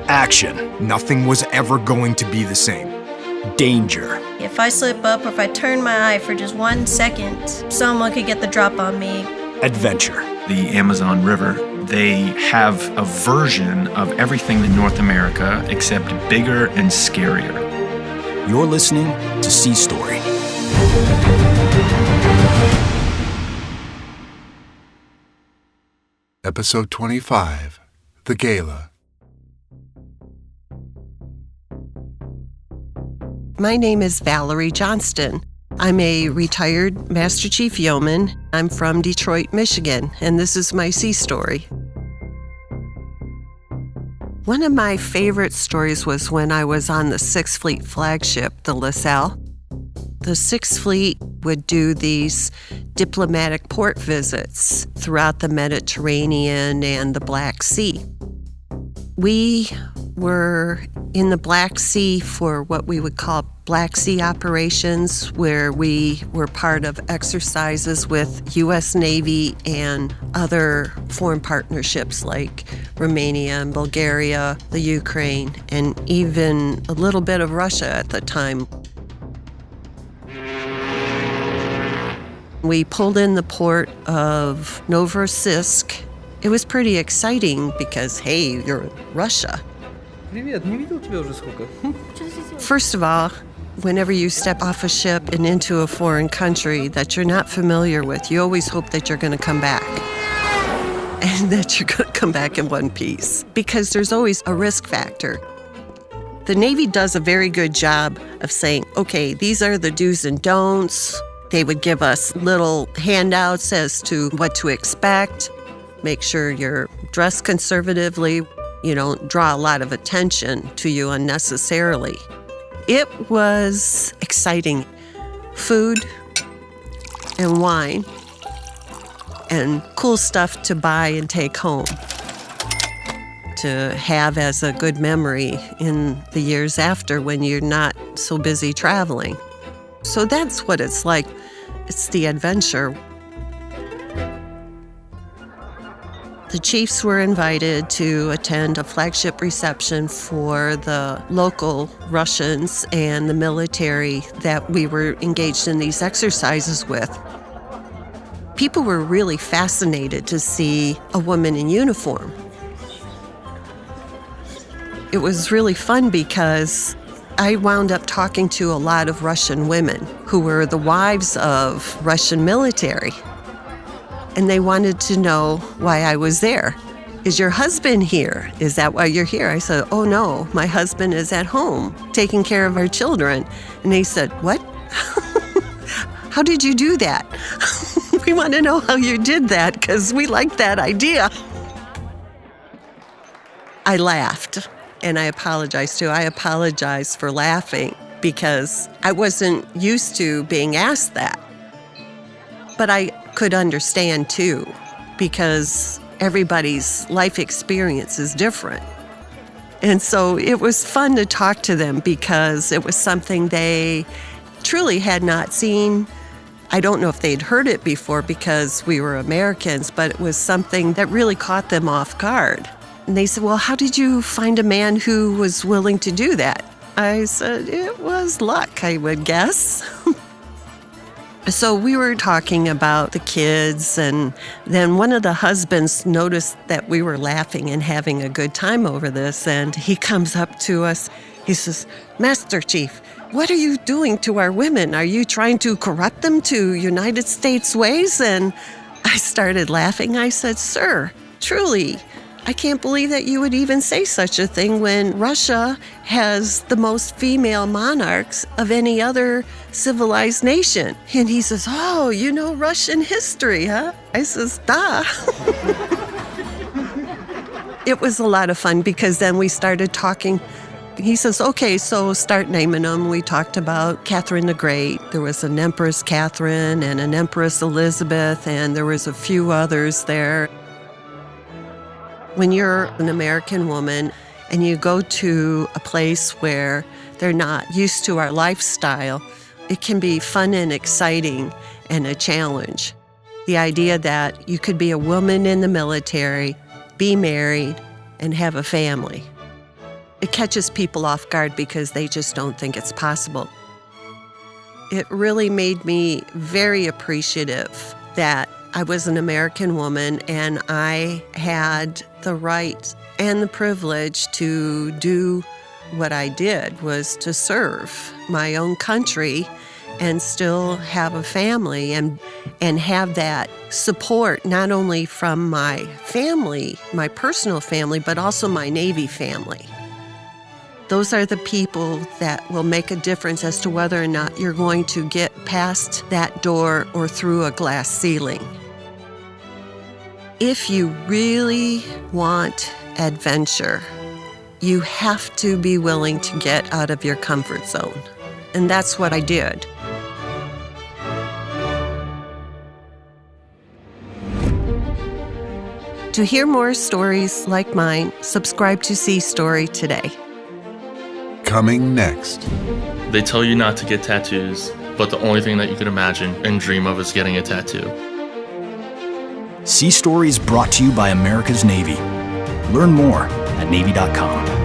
Action. Nothing was ever going to be the same. Danger. If I slip up or if I turn my eye for just 1 second, someone could get the drop on me. Adventure. The Amazon River, they have a version of everything in North America except bigger and scarier. You're listening to Sea Story. Episode 25, The Gala. My name is Valerie Johnston. I'm a retired Master Chief Yeoman. I'm from Detroit, Michigan, and this is my sea story. One of my favorite stories was when I was on the Sixth Fleet flagship, the LaSalle. The Sixth Fleet would do these diplomatic port visits throughout the Mediterranean and the Black Sea. We were in the Black Sea for what we would call Black Sea operations, where we were part of exercises with U.S. Navy and other foreign partnerships like Romania and Bulgaria, the Ukraine, and even a little bit of Russia at the time. We pulled in the port of Novorossiysk. It was pretty exciting because, hey, you're in Russia. First of all, whenever you step off a ship and into a foreign country that you're not familiar with, you always hope that you're going to come back. And that you're going to come back in one piece, because there's always a risk factor. The Navy does a very good job of saying, okay, these are the do's and don'ts. They would give us little handouts as to what to expect. Make sure you're dressed conservatively. You don't draw a lot of attention to you unnecessarily. It was exciting. Food and wine and cool stuff to buy and take home to have as a good memory in the years after when you're not so busy traveling. So that's what it's like. It's the adventure. The chiefs were invited to attend a flagship reception for the local Russians and the military that we were engaged in these exercises with. People were really fascinated to see a woman in uniform. It was really fun because I wound up talking to a lot of Russian women who were the wives of Russian military. And they wanted to know why I was there. Is your husband here? Is that why you're here? I said, oh no, my husband is at home taking care of our children. And they said, what? How did you do that? We want to know how you did that because we like that idea. I laughed and I apologized too. I apologized for laughing because I wasn't used to being asked that. But I could understand too, because everybody's life experience is different. And so it was fun to talk to them because it was something they truly had not seen. I don't know if they'd heard it before because we were Americans, but it was something that really caught them off guard. And they said, well, how did you find a man who was willing to do that? I said, it was luck, I would guess. So we were talking about the kids, and then one of the husbands noticed that we were laughing and having a good time over this, and he comes up to us. He says, Master Chief, what are you doing to our women? Are you trying to corrupt them to United States ways? And I started laughing. I said, sir, truly, I can't believe that you would even say such a thing when Russia has the most female monarchs of any other civilized nation. And he says, oh, you know Russian history, huh? I says, duh. It was a lot of fun because then we started talking. He says, okay, so start naming them. We talked about Catherine the Great. There was an Empress Catherine and an Empress Elizabeth, and there was a few others there. When you're an American woman and you go to a place where they're not used to our lifestyle, it can be fun and exciting and a challenge. The idea that you could be a woman in the military, be married, and have a family. It catches people off guard because they just don't think it's possible. It really made me very appreciative that I was an American woman and I had the right and the privilege to do what I did, was to serve my own country and still have a family and have that support not only from my family, my personal family, but also my Navy family. Those are the people that will make a difference as to whether or not you're going to get past that door or through a glass ceiling. If you really want adventure, you have to be willing to get out of your comfort zone. And that's what I did. To hear more stories like mine, subscribe to Sea Story today. Coming next. They tell you not to get tattoos, but the only thing that you could imagine and dream of is getting a tattoo. Sea Story is brought to you by America's Navy. Learn more at Navy.com.